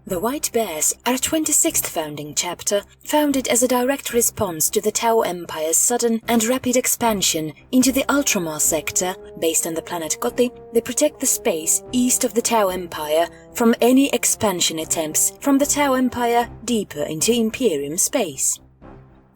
The White Bears are a 26th founding chapter, founded as a direct response to the Tau Empire's sudden and rapid expansion into the Ultramar sector. Based on the planet Kothi, they protect the space east of the Tau Empire from any expansion attempts from the Tau Empire deeper into Imperium space.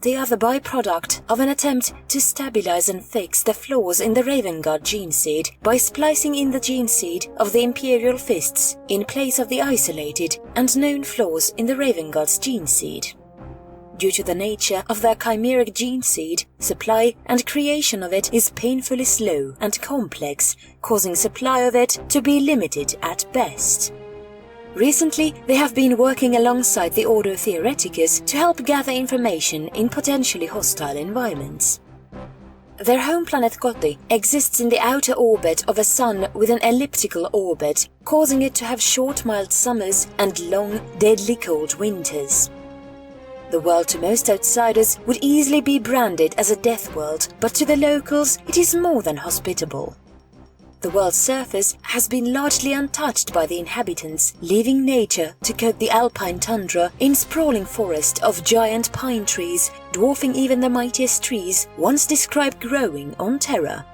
They are the byproduct of an attempt to stabilize and fix the flaws in the Ravengard gene seed by splicing in the gene seed of the Imperial Fists in place of the isolated and known flaws in the Ravengard's gene seed. Due to the nature of their chimeric gene seed, supply and creation of it is painfully slow and complex, causing supply of it to be limited at best. Recently, they have been working alongside the Ordo Theoreticus to help gather information in potentially hostile environments. Their home planet Kothi exists in the outer orbit of a sun with an elliptical orbit, causing it to have short mild summers and long, deadly cold winters. The world to most outsiders would easily be branded as a death world, but to the locals it is more than hospitable. The world's surface has been largely untouched by the inhabitants, leaving nature to coat the alpine tundra in sprawling forest of giant pine trees, dwarfing even the mightiest trees once described growing on Terra.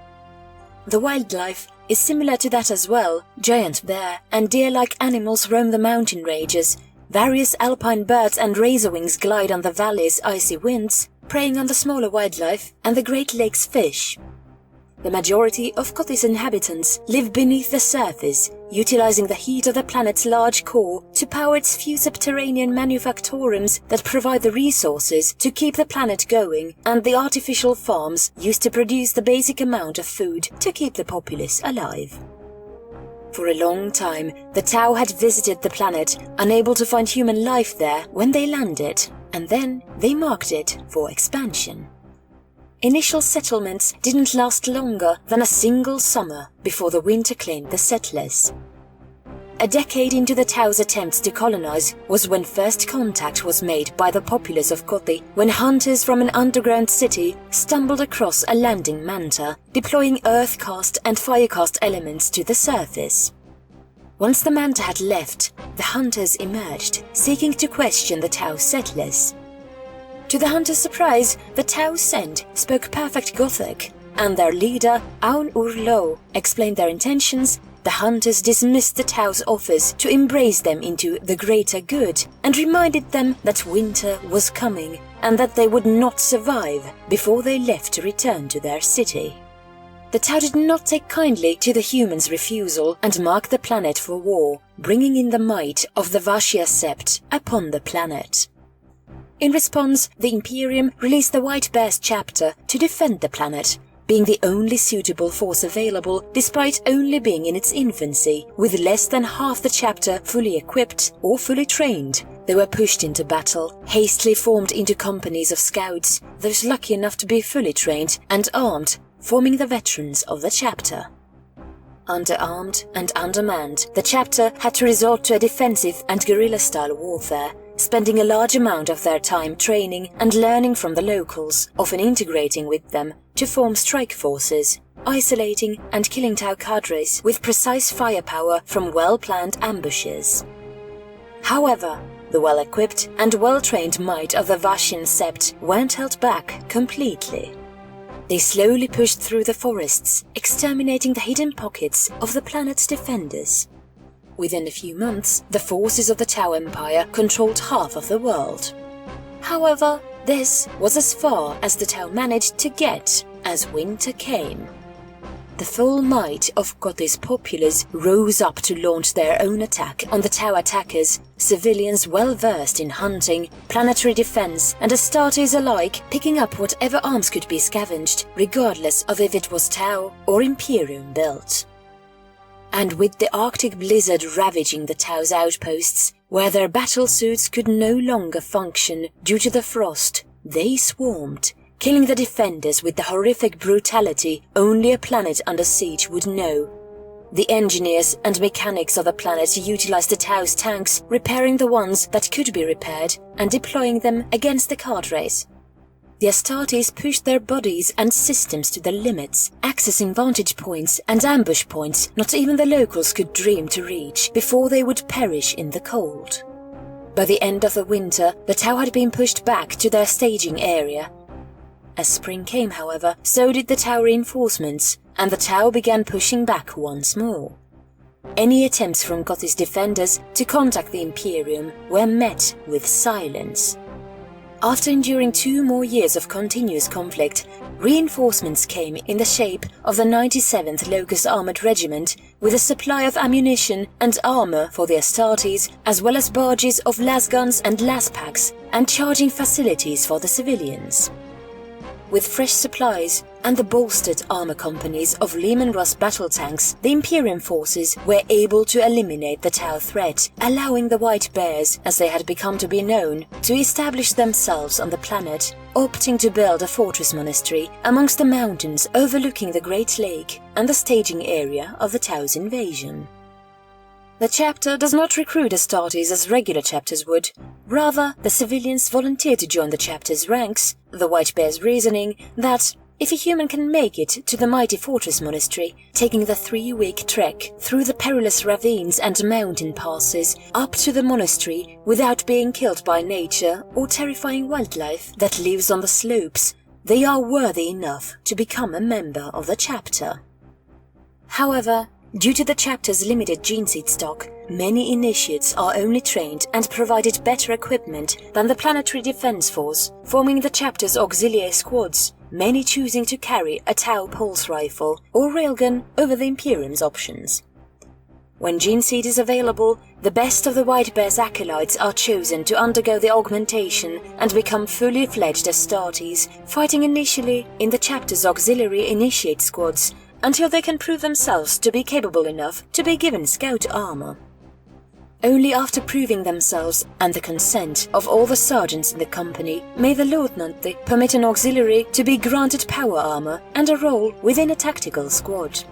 The wildlife is similar to that as well. Giant bear and deer-like animals roam the mountain ranges. Various alpine birds and razorwings glide on the valley's icy winds, preying on the smaller wildlife and the Great Lakes fish. The majority of Kothi's inhabitants live beneath the surface, utilizing the heat of the planet's large core to power its few subterranean manufactorums that provide the resources to keep the planet going, and the artificial farms used to produce the basic amount of food to keep the populace alive. For a long time, the Tau had visited the planet, unable to find human life there when they landed, and then they marked it for expansion. Initial settlements didn't last longer than a single summer before the winter claimed the settlers. A decade into the Tau's attempts to colonize was when first contact was made by the populace of Kothi, when hunters from an underground city stumbled across a landing manta, deploying earthcast and firecast elements to the surface. Once the manta had left, the hunters emerged, seeking to question the Tau settlers. To the hunters' surprise, the Tau sent spoke perfect Gothic, and their leader, Aun Urlo, explained their intentions. The hunters dismissed the Tau's offers to embrace them into the greater good, and reminded them that winter was coming, and that they would not survive before they left to return to their city. The Tau did not take kindly to the humans' refusal and marked the planet for war, bringing in the might of the Vashia Sept upon the planet. In response, the Imperium released the White Bears chapter to defend the planet, being the only suitable force available despite only being in its infancy, with less than half the chapter fully equipped or fully trained. They were pushed into battle, hastily formed into companies of scouts, those lucky enough to be fully trained and armed, forming the veterans of the chapter. Underarmed and undermanned, the chapter had to resort to a defensive and guerrilla-style warfare, spending a large amount of their time training and learning from the locals, often integrating with them to form strike forces, isolating and killing Tau cadres with precise firepower from well-planned ambushes. However, the well-equipped and well-trained might of the Vashian Sept weren't held back completely. They slowly pushed through the forests, exterminating the hidden pockets of the planet's defenders. Within a few months, the forces of the Tau Empire controlled half of the world. However, this was as far as the Tau managed to get as winter came. The full might of Kothi's populace rose up to launch their own attack on the Tau attackers, civilians well-versed in hunting, planetary defense, and Astartes alike picking up whatever arms could be scavenged, regardless of if it was Tau or Imperium built. And with the Arctic blizzard ravaging the Tau's outposts, where their battle suits could no longer function due to the frost, they swarmed, killing the defenders with the horrific brutality only a planet under siege would know. The engineers and mechanics of the planet utilized the Tau's tanks, repairing the ones that could be repaired and deploying them against the cadres. The Astartes pushed their bodies and systems to the limits, accessing vantage points and ambush points not even the locals could dream to reach before they would perish in the cold. By the end of the winter, the Tau had been pushed back to their staging area. As spring came, however, so did the Tau reinforcements, and the Tau began pushing back once more. Any attempts from Gothi's defenders to contact the Imperium were met with silence. After enduring 2 more years of continuous conflict, reinforcements came in the shape of the 97th Locust Armored Regiment with a supply of ammunition and armor for the Astartes, as well as barges of lasguns and laspacks and charging facilities for the civilians. With fresh supplies and the bolstered armor companies of Lehman Russ battle tanks, the Imperium forces were able to eliminate the Tau threat, allowing the White Bears, as they had become to be known, to establish themselves on the planet, opting to build a fortress monastery amongst the mountains overlooking the Great Lake and the staging area of the Tau's invasion. The chapter does not recruit Astartes as regular chapters would. Rather, the civilians volunteer to join the chapter's ranks, the White Bear's reasoning that if a human can make it to the mighty fortress monastery, taking the 3-week trek through the perilous ravines and mountain passes up to the monastery without being killed by nature or terrifying wildlife that lives on the slopes, they are worthy enough to become a member of the chapter. However, due to the chapter's limited gene seed stock, many initiates are only trained and provided better equipment than the Planetary Defense Force, forming the chapter's auxiliary squads, many choosing to carry a Tau pulse rifle or railgun over the Imperium's options. When gene seed is available, the best of the White Bear's acolytes are chosen to undergo the augmentation and become fully fledged Astartes, fighting initially in the chapter's auxiliary initiate squads, until they can prove themselves to be capable enough to be given scout armor. Only after proving themselves and the consent of all the sergeants in the company may the Lieutenant permit an auxiliary to be granted power armor and a role within a tactical squad.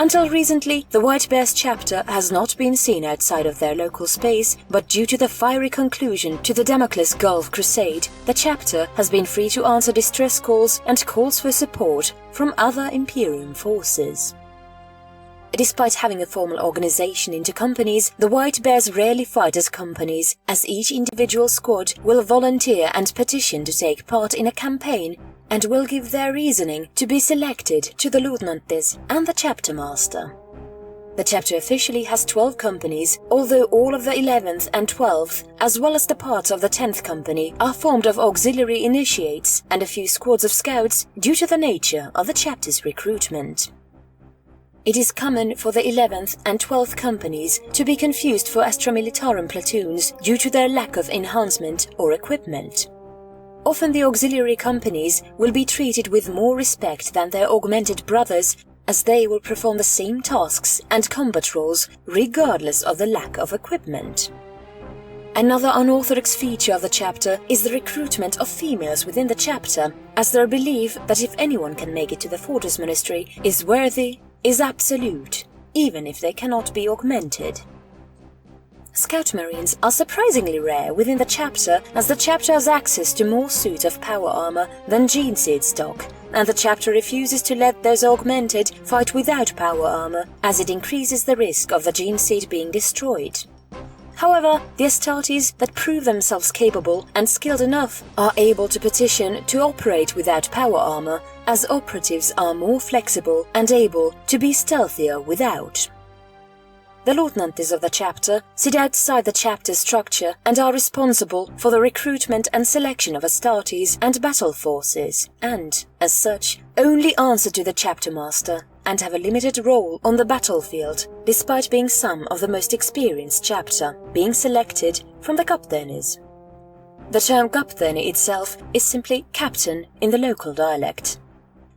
Until recently, the White Bear's chapter has not been seen outside of their local space, but due to the fiery conclusion to the Damocles Gulf Crusade, the chapter has been free to answer distress calls and calls for support from other Imperium forces. Despite having a formal organization into companies, the White Bears rarely fight as companies, as each individual squad will volunteer and petition to take part in a campaign and will give their reasoning to be selected to the Lieutenantes and the chapter master. The chapter officially has 12 companies, although all of the 11th and 12th, as well as the parts of the 10th company, are formed of auxiliary initiates and a few squads of scouts due to the nature of the chapter's recruitment. It is common for the 11th and 12th companies to be confused for Astra Militarum platoons due to their lack of enhancement or equipment. Often the auxiliary companies will be treated with more respect than their augmented brothers, as they will perform the same tasks and combat roles regardless of the lack of equipment. Another unorthodox feature of the chapter is the recruitment of females within the chapter, as their belief that if anyone can make it to the Fortress Monastery is worthy is absolute, even if they cannot be augmented. Scout Marines are surprisingly rare within the chapter, as the chapter has access to more suits of power armor than gene seed stock, and the chapter refuses to let those augmented fight without power armor, as it increases the risk of the gene seed being destroyed. However, the Astartes that prove themselves capable and skilled enough are able to petition to operate without power armor, as operatives are more flexible and able to be stealthier without. The Lieutenantes of the chapter sit outside the chapter structure and are responsible for the recruitment and selection of Astartes and battle forces, and, as such, only answer to the chapter master and have a limited role on the battlefield, despite being some of the most experienced chapter, being selected from the kapteenis. The term kapteeni itself is simply captain in the local dialect.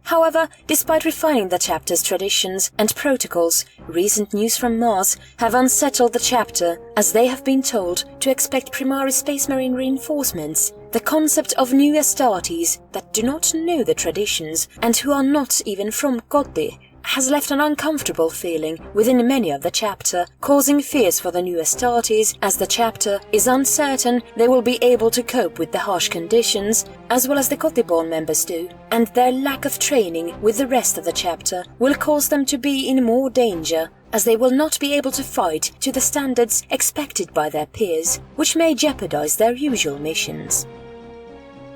However, despite refining the chapter's traditions and protocols, recent news from Mars have unsettled the chapter, as they have been told to expect Primaris Space Marine reinforcements. The concept of new Astartes that do not know the traditions and who are not even from Gothi has left an uncomfortable feeling within many of the chapter, causing fears for the new Astartes, as the chapter is uncertain they will be able to cope with the harsh conditions, as well as the Gothi-born members do, and their lack of training with the rest of the chapter will cause them to be in more danger as they will not be able to fight to the standards expected by their peers, which may jeopardize their usual missions.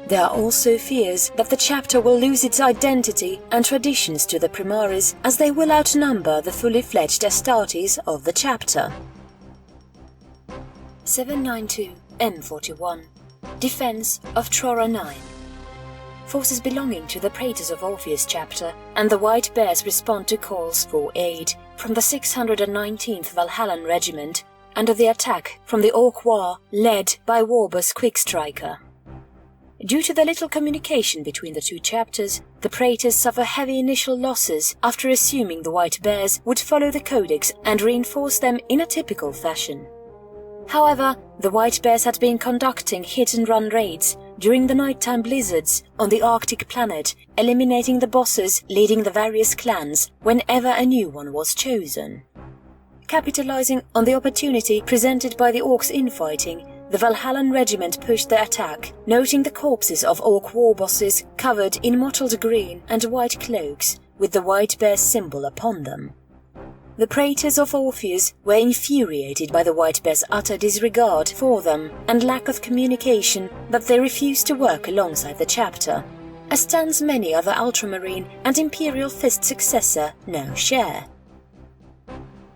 There are also fears that the chapter will lose its identity and traditions to the Primaris, as they will outnumber the fully fledged Astartes of the chapter. 792 M41 Defense of Trora 9. Forces belonging to the Praetors of Orpheus chapter and the White Bears respond to calls for aid from the 619th Valhallan Regiment under the attack from the Orc War led by Warbur's Quickstriker. Due to the little communication between the two chapters, the Praetors suffer heavy initial losses after assuming the White Bears would follow the Codex and reinforce them in a typical fashion. However, the White Bears had been conducting hit-and-run raids during the nighttime blizzards on the Arctic planet, eliminating the bosses leading the various clans whenever a new one was chosen. Capitalizing on the opportunity presented by the Orcs infighting, the Valhallan regiment pushed their attack, noting the corpses of Orc war bosses covered in mottled green and white cloaks with the White Bear symbol upon them. The Praetors of Orpheus were infuriated by the White Bear's utter disregard for them and lack of communication that they refused to work alongside the chapter, a stance many other Ultramarine and Imperial Fist successor now share.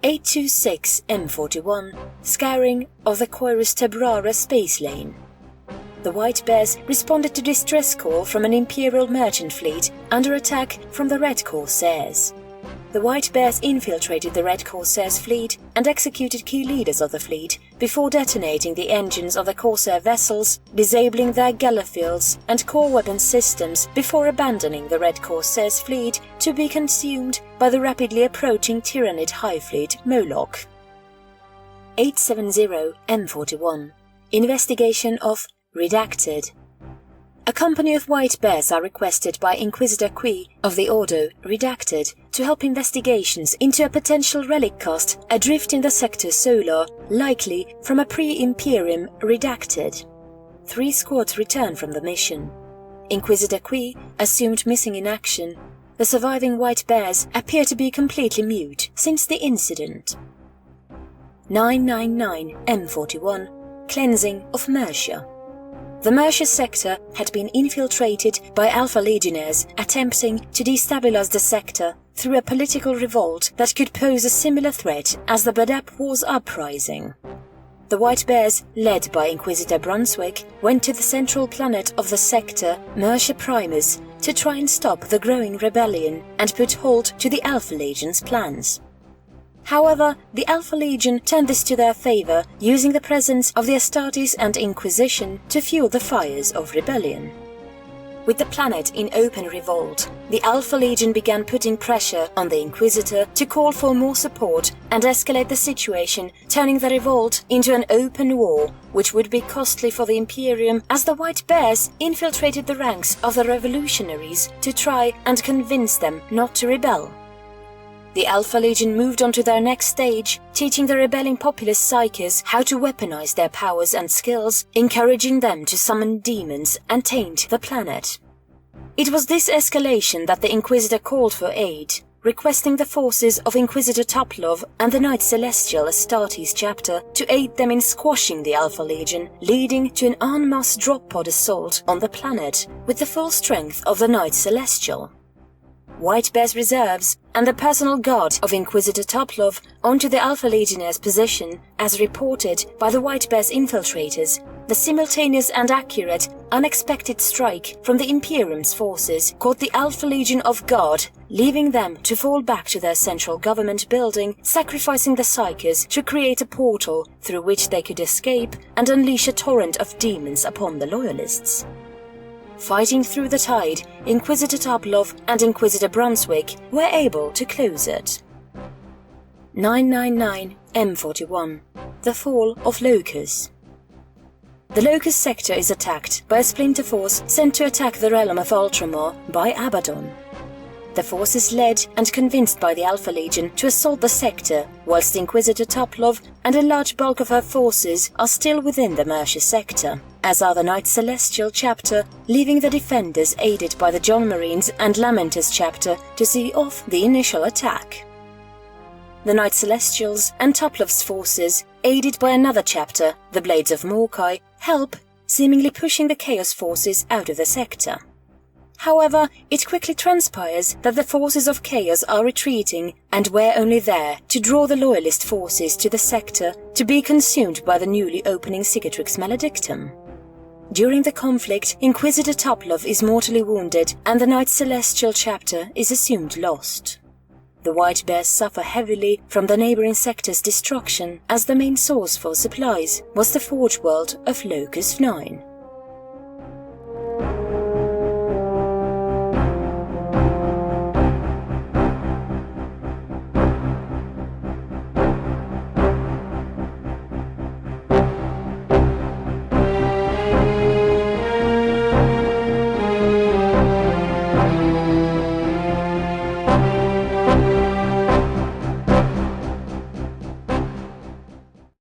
826 M41 Scouring of the Coirus Tebrara space lane. The White Bears responded to distress call from an Imperial merchant fleet under attack from the Red Corsairs. The White Bears infiltrated the Red Corsairs fleet and executed key leaders of the fleet before detonating the engines of the Corsair vessels, disabling their Gellerfields and core weapon systems before abandoning the Red Corsairs fleet to be consumed by the rapidly approaching Tyrannid High Fleet Moloch. 870 M41 Investigation of Redacted. A company of White Bears are requested by Inquisitor Qui of the Ordo Redacted to help investigations into a potential relic cast adrift in the sector Solar, likely from a pre-Imperium Redacted. 3 squads return from the mission. Inquisitor Qui assumed missing in action. The surviving White Bears appear to be completely mute since the incident. 999 M41 Cleansing of Mercia. The Mercia sector had been infiltrated by Alpha Legionnaires attempting to destabilize the sector through a political revolt that could pose a similar threat as the Badab Wars uprising. The White Bears, led by Inquisitor Brunswick, went to the central planet of the sector, Mercia Primus, to try and stop the growing rebellion and put halt to the Alpha Legion's plans. However, the Alpha Legion turned this to their favor, using the presence of the Astartes and Inquisition to fuel the fires of rebellion. With the planet in open revolt, the Alpha Legion began putting pressure on the Inquisitor to call for more support and escalate the situation, turning the revolt into an open war, which would be costly for the Imperium as the White Bears infiltrated the ranks of the revolutionaries to try and convince them not to rebel. The Alpha Legion moved on to their next stage, teaching the rebelling populace psykers how to weaponize their powers and skills, encouraging them to summon demons and taint the planet. It was this escalation that the Inquisitor called for aid, requesting the forces of Inquisitor Tuplov and the Knight Celestial Astartes chapter to aid them in squashing the Alpha Legion, leading to an en masse drop pod assault on the planet with the full strength of the Knight Celestial. White Bears reserves and the personal guard of Inquisitor Tuplov onto the Alpha Legionnaire's position, as reported by the White Bears infiltrators. The simultaneous and accurate, unexpected strike from the Imperium's forces caught the Alpha Legion off guard, leaving them to fall back to their central government building, sacrificing the Psykers to create a portal through which they could escape and unleash a torrent of demons upon the Loyalists. Fighting through the tide, Inquisitor Tuplov and Inquisitor Brunswick were able to close it. 999 M41 The Fall of Locus. The Locus sector is attacked by a splinter force sent to attack the realm of Ultramar by Abaddon. The force is led and convinced by the Alpha Legion to assault the sector, whilst Inquisitor Tuplov and a large bulk of her forces are still within the Mercia sector, as are the Knight Celestial chapter, leaving the defenders aided by the John Marines and Lamentus chapter to see off the initial attack. the Night Celestials and Toplov's forces, aided by another chapter, the Blades of Morkai, help, seemingly pushing the Chaos forces out of the sector. However, it quickly transpires that the forces of Chaos are retreating and were only there to draw the Loyalist forces to the sector to be consumed by the newly opening Cicatrix Maledictum. During the conflict, Inquisitor Toplov is mortally wounded and the Night Celestial chapter is assumed lost. The White Bears suffer heavily from the neighboring sector's destruction, as the main source for supplies was the forge world of Locus 9.